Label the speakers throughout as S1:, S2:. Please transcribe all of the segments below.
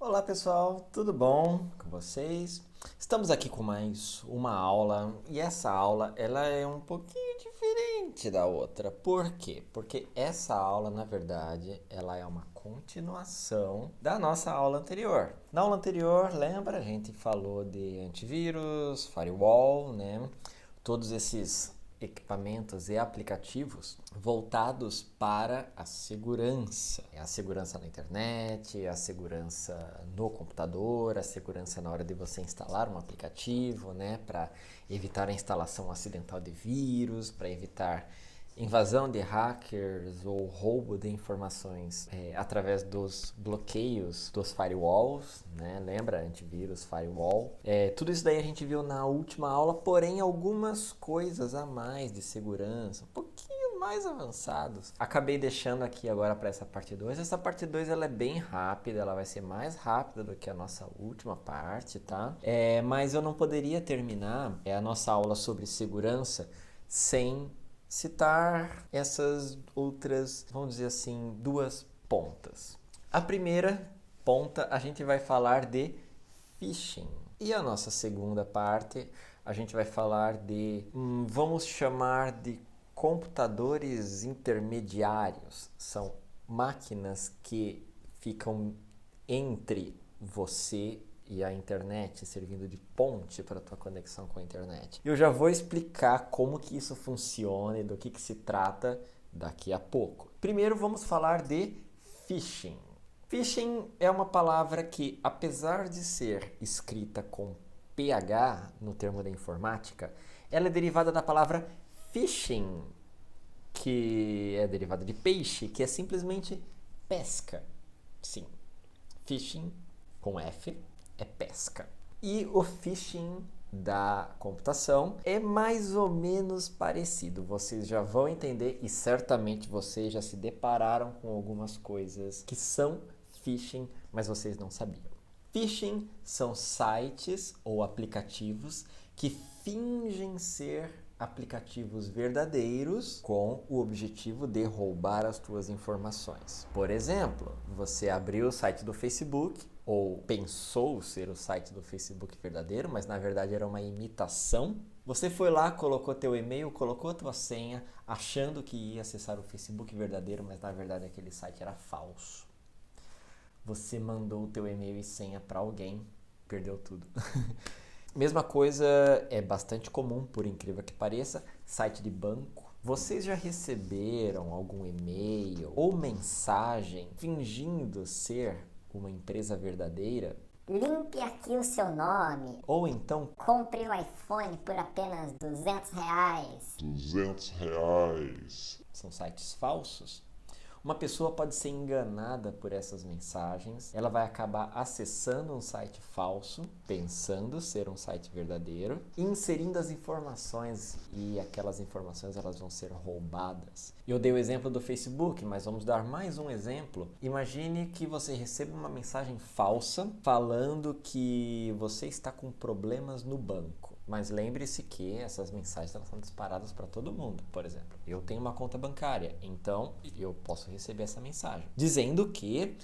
S1: Olá pessoal, tudo bom com vocês? Estamos aqui com mais uma aula e essa aula ela é um pouquinho diferente da outra. Por quê? Porque essa aula, na verdade, ela é uma continuação da nossa aula anterior. Na aula anterior, lembra? A gente falou de antivírus, firewall, né? Todos esses equipamentos e aplicativos voltados para a segurança na internet, a segurança no computador, a segurança na hora de você instalar um aplicativo, né, para evitar a instalação acidental de vírus, para evitar invasão de hackers ou roubo de informações através dos bloqueios dos firewalls, né? Lembra? Antivírus, firewall. Tudo isso daí a gente viu na última aula, porém algumas coisas a mais de segurança, um pouquinho mais avançados. Acabei deixando aqui agora para essa parte 2. Essa parte 2 ela é bem rápida, ela vai ser mais rápida do que a nossa última parte, tá? Mas eu não poderia terminar a nossa aula sobre segurança sem citar essas outras, vamos dizer assim, duas pontas. A primeira ponta a gente vai falar de phishing. E a nossa segunda parte a gente vai falar de, vamos chamar de computadores intermediários. São máquinas que ficam entre você e a internet, servindo de ponte para a tua conexão com a internet. Eu já vou explicar como que isso funciona e do que se trata daqui a pouco. Primeiro vamos falar de phishing. Phishing é uma palavra que, apesar de ser escrita com PH no termo da informática, ela é derivada da palavra fishing, que é derivada de peixe, que é simplesmente pesca. Sim, phishing com F é pesca. E o phishing da computação é mais ou menos parecido. Vocês já vão entender e certamente vocês já se depararam com algumas coisas que são phishing, mas vocês não sabiam. Phishing são sites ou aplicativos que fingem ser aplicativos verdadeiros com o objetivo de roubar as tuas informações. Por exemplo, você abriu o site do Facebook ou pensou ser o site do Facebook verdadeiro, mas na verdade era uma imitação. Você foi lá, colocou teu e-mail, colocou tua senha, achando que ia acessar o Facebook verdadeiro, mas na verdade aquele site era falso. Você mandou o teu e-mail e senha para alguém, perdeu tudo. Mesma coisa é bastante comum, por incrível que pareça, site de banco. Vocês já receberam algum e-mail ou mensagem fingindo ser uma empresa verdadeira?
S2: Limpe aqui o seu nome.
S1: Ou então,
S2: Compre o iPhone por apenas R$ 200.
S3: R$ 200.
S1: são sites falsos? Uma pessoa pode ser enganada por essas mensagens, ela vai acabar acessando um site falso, pensando ser um site verdadeiro, inserindo as informações e aquelas informações elas vão ser roubadas. Eu dei o exemplo do Facebook, mas vamos dar mais um exemplo. Imagine que você recebe uma mensagem falsa falando que você está com problemas no banco. Mas lembre-se que essas mensagens elas são disparadas para todo mundo. Por exemplo, eu tenho uma conta bancária, então eu posso receber essa mensagem dizendo que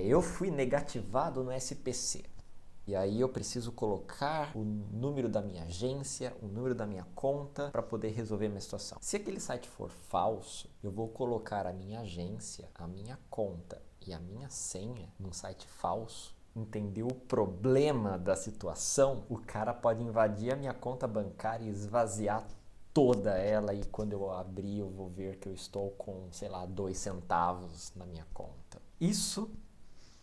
S1: eu fui negativado no SPC. E aí eu preciso colocar o número da minha agência, o número da minha conta para poder resolver a minha situação. Se aquele site for falso, eu vou colocar a minha agência, a minha conta e a minha senha num site falso. Entendeu o problema da situação? O cara pode invadir a minha conta bancária e esvaziar toda ela, e quando eu abrir eu vou ver que eu estou com, sei lá, 2 centavos na minha conta. Isso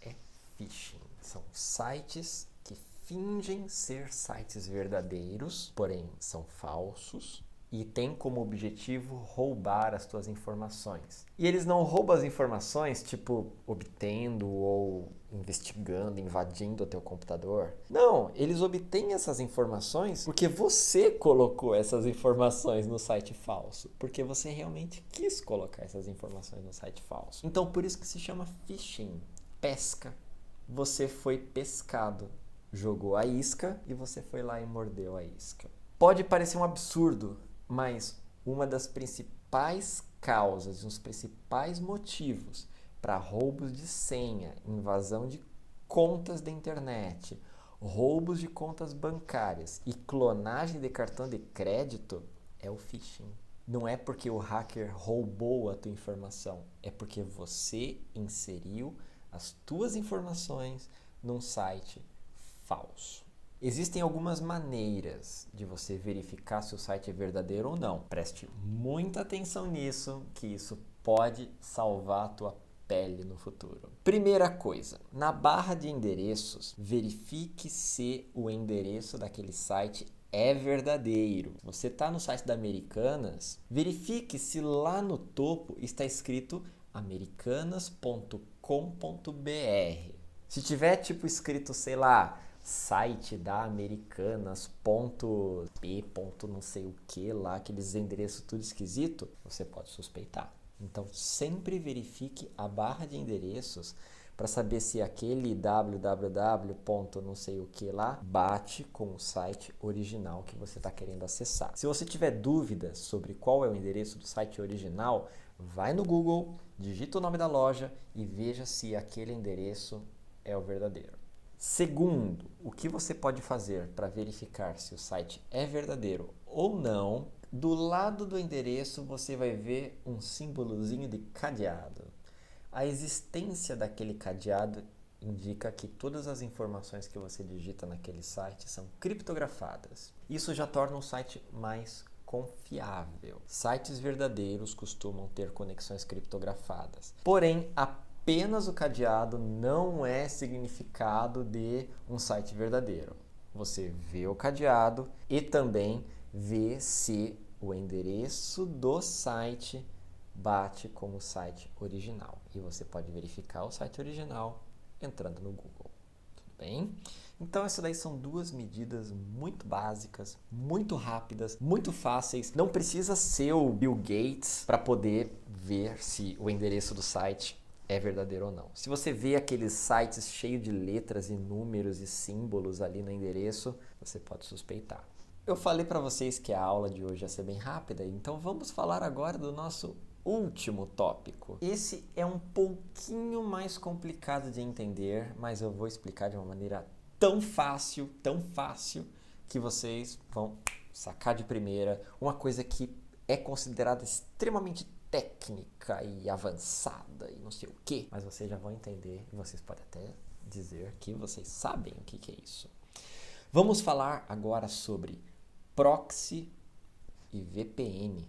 S1: é phishing. São sites que fingem ser sites verdadeiros, porém são falsos e têm como objetivo roubar as tuas informações. E eles não roubam as informações, tipo, obtendo ou investigando, invadindo o teu computador. Não, eles obtêm essas informações porque você colocou essas informações no site falso, porque você realmente quis colocar essas informações no site falso. Então, por isso que se chama phishing, pesca. Você foi pescado, jogou a isca e você foi lá e mordeu a isca. Pode parecer um absurdo, mas uma das principais causas, um dos principais motivos para roubos de senha, invasão de contas da internet, roubos de contas bancárias e clonagem de cartão de crédito é o phishing. Não é porque o hacker roubou a tua informação, é porque você inseriu as tuas informações num site falso. Existem algumas maneiras de você verificar se o site é verdadeiro ou não. Preste muita atenção nisso, que isso pode salvar a tua pele no futuro. Primeira coisa, na barra de endereços, verifique se o endereço daquele site é verdadeiro. Você está no site da Americanas, verifique se lá no topo está escrito americanas.com.br. Se tiver tipo escrito, sei lá, site da Americanas, não sei o que lá, aqueles endereços tudo esquisito, você pode suspeitar. Então sempre verifique a barra de endereços para saber se aquele www. não sei o que lá bate com o site original que você está querendo acessar. Se você tiver dúvidas sobre qual é o endereço do site original, vai no Google, digita o nome da loja e veja se aquele endereço é o verdadeiro. Segundo, o que você pode fazer para verificar se o site é verdadeiro ou não? Do lado do endereço você vai ver um símbolozinho de cadeado. A existência daquele cadeado indica que todas as informações que você digita naquele site são criptografadas. Isso já torna o site mais confiável. Sites verdadeiros costumam ter conexões criptografadas. Porém, apenas o cadeado não é significado de um site verdadeiro. Você vê o cadeado e também vê se o endereço do site bate com o site original. E você pode verificar o site original entrando no Google. Tudo bem? Então, essas daí são duas medidas muito básicas, muito rápidas, muito fáceis. Não precisa ser o Bill Gates para poder ver se o endereço do site é verdadeiro ou não. Se você vê aqueles sites cheios de letras e números e símbolos ali no endereço, você pode suspeitar. Eu falei para vocês que a aula de hoje ia ser bem rápida, então vamos falar agora do nosso último tópico. Esse é um pouquinho mais complicado de entender, mas eu vou explicar de uma maneira tão fácil, que vocês vão sacar de primeira. Uma coisa que é considerada extremamente técnica e avançada e não sei o que, mas vocês já vão entender e vocês podem até dizer que vocês sabem o que é isso. Vamos falar agora sobre proxy e VPN.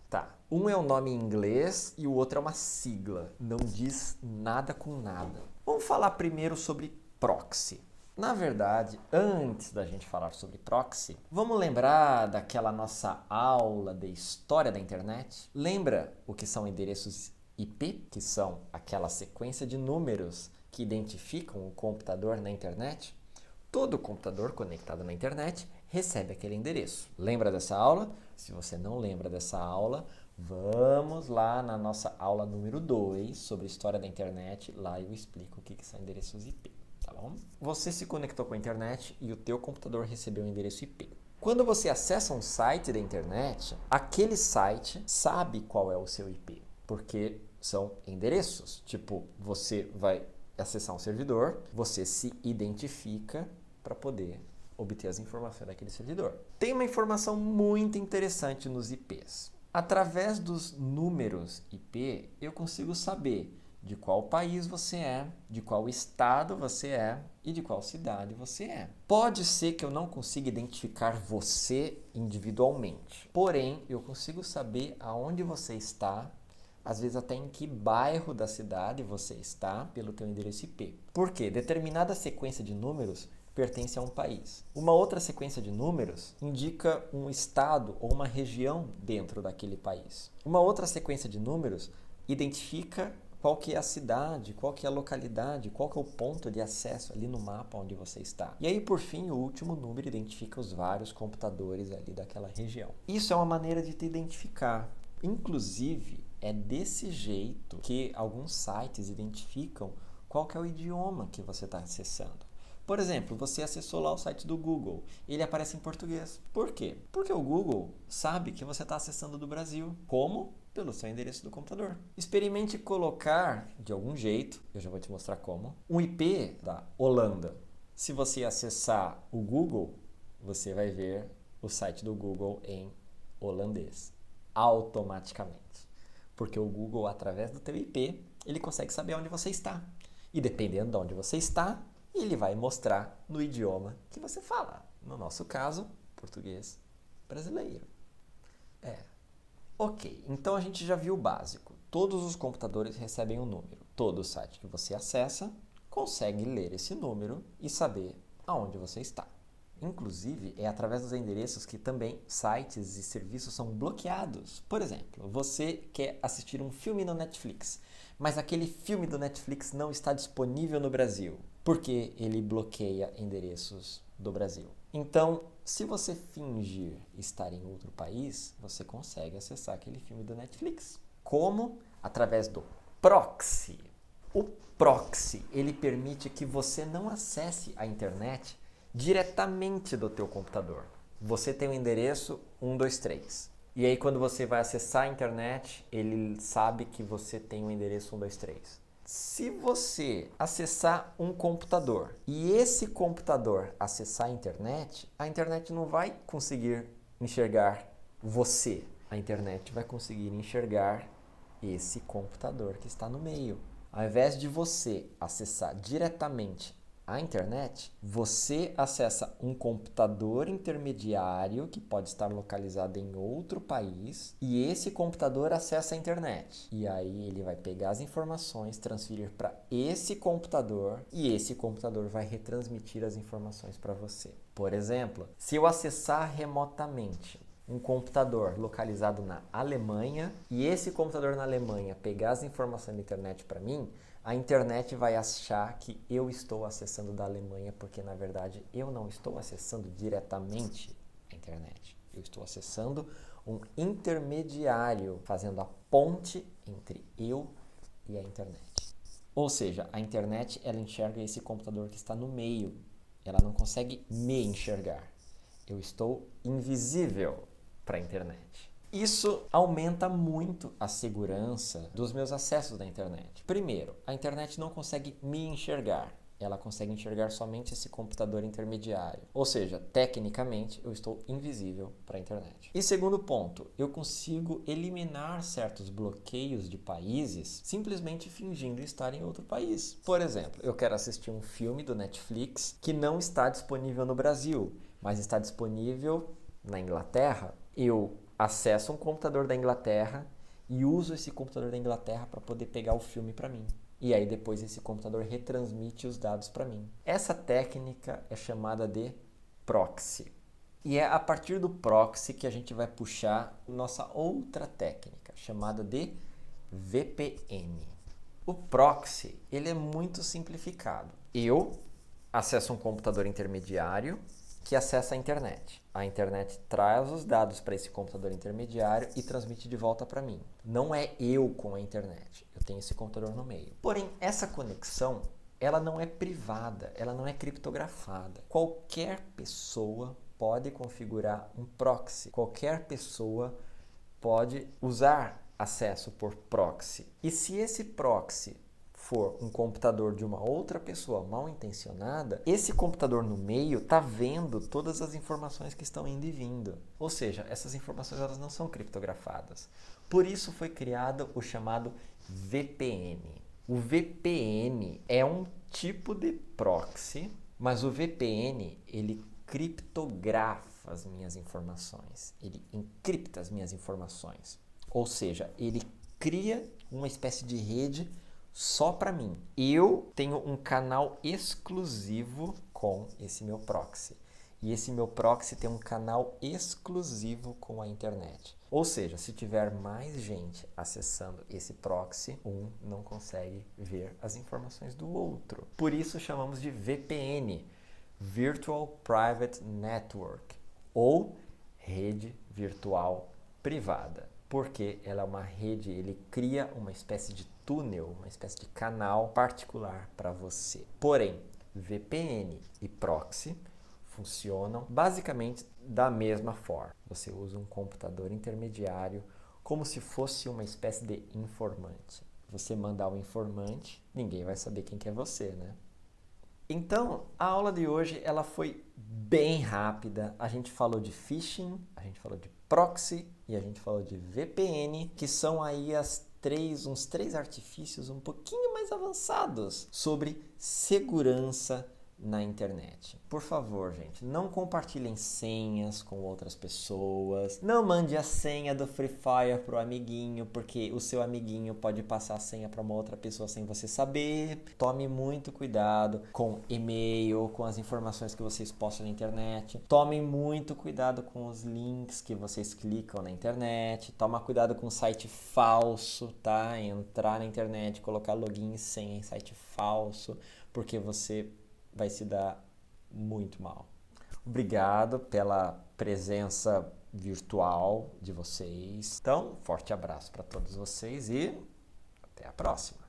S1: Tá, um é o nome em inglês e o outro é uma sigla, não diz nada com nada. Vamos falar primeiro sobre proxy. Na verdade, antes da gente falar sobre proxy, vamos lembrar daquela nossa aula de história da internet? Lembra o que são endereços IP, que são aquela sequência de números que identificam o computador na internet? Todo computador conectado na internet recebe aquele endereço. Lembra dessa aula? Se você não lembra dessa aula, vamos lá na nossa aula número 2 sobre história da internet. Lá eu explico o que são endereços IP, tá bom? Você se conectou com a internet e o teu computador recebeu um endereço IP. Quando você acessa um site da internet, aquele site sabe qual é o seu IP, porque são endereços. Tipo, você vai acessar um servidor, você se identifica para poder obter as informações daquele servidor. Tem uma informação muito interessante nos IPs. Através dos números IP, eu consigo saber de qual país você é, de qual estado você é e de qual cidade você é. Pode ser que eu não consiga identificar você individualmente, porém eu consigo saber aonde você está, às vezes até em que bairro da cidade você está pelo teu endereço IP. Por quê? Determinada sequência de números pertence a um país. Uma outra sequência de números indica um estado ou uma região dentro daquele país. Uma outra sequência de números identifica qual que é a cidade, qual que é a localidade, qual que é o ponto de acesso ali no mapa onde você está. E aí, por fim, o último número identifica os vários computadores ali daquela região. Isso é uma maneira de te identificar. Inclusive, é desse jeito que alguns sites identificam qual que é o idioma que você está acessando. Por exemplo, você acessou lá o site do Google, ele aparece em português. Por quê? Porque o Google sabe que você está acessando do Brasil. Como? pelo seu endereço do computador. Experimente colocar, de algum jeito, eu já vou te mostrar como, um IP da Holanda. Se você acessar o Google, você vai ver o site do Google em holandês, automaticamente. Porque o Google, através do teu IP, ele consegue saber onde você está. E dependendo de onde você está, ele vai mostrar no idioma que você fala. No nosso caso, português brasileiro. Ok, então a gente já viu o básico. Todos os computadores recebem um número. Todo site que você acessa consegue ler esse número e saber aonde você está. Inclusive, é através dos endereços que também sites e serviços são bloqueados. Por exemplo, você quer assistir um filme no Netflix, mas aquele filme do Netflix não está disponível no Brasil, porque ele bloqueia endereços do Brasil. Então, se você fingir estar em outro país, você consegue acessar aquele filme do Netflix. Como? Através do proxy. O proxy, ele permite que você não acesse a internet diretamente do teu computador. Você tem o endereço 123. E aí quando você vai acessar a internet, ele sabe que você tem o endereço 123. Se você acessar um computador e esse computador acessar a internet não vai conseguir enxergar você. A internet vai conseguir enxergar esse computador que está no meio. Ao invés de você acessar diretamente a internet, você acessa um computador intermediário que pode estar localizado em outro país e esse computador acessa a internet. E aí ele vai pegar as informações, transferir para esse computador e esse computador vai retransmitir as informações para você. Por exemplo, se eu acessar remotamente um computador localizado na Alemanha e esse computador na Alemanha pegar as informações da internet para mim, a internet vai achar que eu estou acessando da Alemanha, porque na verdade eu não estou acessando diretamente a internet. Eu estou acessando um intermediário, fazendo a ponte entre eu e a internet. Ou seja, a internet ela enxerga esse computador que está no meio. Ela não consegue me enxergar. Eu estou invisível para a internet. Isso aumenta muito a segurança dos meus acessos da internet. Primeiro, a internet não consegue me enxergar. Ela consegue enxergar somente esse computador intermediário. Ou seja, tecnicamente, eu estou invisível para a internet. E segundo ponto, eu consigo eliminar certos bloqueios de países simplesmente fingindo estar em outro país. Por exemplo, eu quero assistir um filme do Netflix que não está disponível no Brasil, mas está disponível na Inglaterra. Eu acesso um computador da Inglaterra e uso esse computador da Inglaterra para poder pegar o filme para mim. E aí depois esse computador retransmite os dados para mim. Essa técnica é chamada de proxy. E é a partir do proxy que a gente vai puxar nossa outra técnica, chamada de VPN. O proxy, ele é muito simplificado. Eu acesso um computador intermediário que acessa a internet. A internet traz os dados para esse computador intermediário e transmite de volta para mim. Não é eu com a internet, eu tenho esse computador no meio. Porém, essa conexão, ela não é privada, ela não é criptografada. Qualquer pessoa pode configurar um proxy, qualquer pessoa pode usar acesso por proxy. E se esse proxy for um computador de uma outra pessoa mal intencionada, esse computador no meio está vendo todas as informações que estão indo e vindo. Ou seja, essas informações elas não são criptografadas. Por isso foi criado o chamado VPN. O VPN é um tipo de proxy, mas o VPN ele criptografa as minhas informações. Ele encripta as minhas informações. Ou seja, ele cria uma espécie de rede só para mim. Eu tenho um canal exclusivo com esse meu proxy. E esse meu proxy tem um canal exclusivo com a internet. Ou seja, se tiver mais gente acessando esse proxy, um não consegue ver as informações do outro. Por isso chamamos de VPN, Virtual Private Network, ou rede virtual privada. Porque ela é uma rede, ele cria uma espécie de túnel, uma espécie de canal particular para você. Porém, VPN e proxy funcionam basicamente da mesma forma. Você usa um computador intermediário como se fosse uma espécie de informante. Você mandar o informante, ninguém vai saber quem que é você, né? Então, a aula de hoje ela foi bem rápida. A gente falou de phishing, a gente falou de proxy e a gente falou de VPN, que são aí uns três artifícios um pouquinho mais avançados sobre segurança na internet. Por favor, gente, não compartilhem senhas com outras pessoas. Não mande a senha do Free Fire pro amiguinho, porque o seu amiguinho pode passar a senha para uma outra pessoa sem você saber. Tome muito cuidado com e-mail, com as informações que vocês postam na internet. Tome muito cuidado com os links que vocês clicam na internet. Toma cuidado com site falso, tá? Entrar na internet, colocar login e senha em site falso, porque você vai se dar muito mal. Obrigado pela presença virtual de vocês. Então, forte abraço para todos vocês e até a próxima.